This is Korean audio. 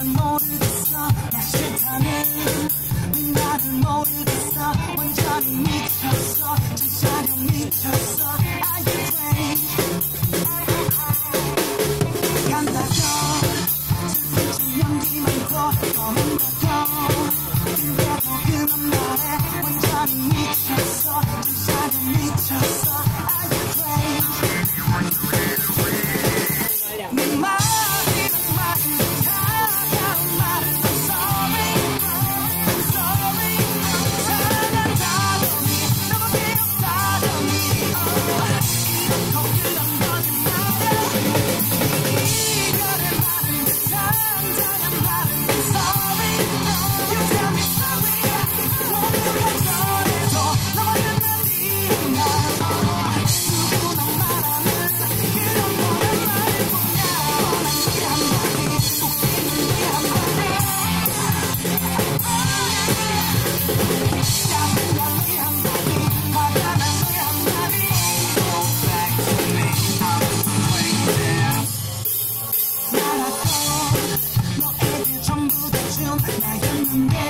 모르겠어 나 싫다는 나를 모르겠어 완전히 미쳤어 진짜로 미쳤어 Are you crazy 간다고 슬픈 척 연기만 더 거문다고 근데도 그만 말해 완전히 미쳤어 진짜로 미쳤어 Are you crazy 내 마지막 말은 전부 다 준 나였는데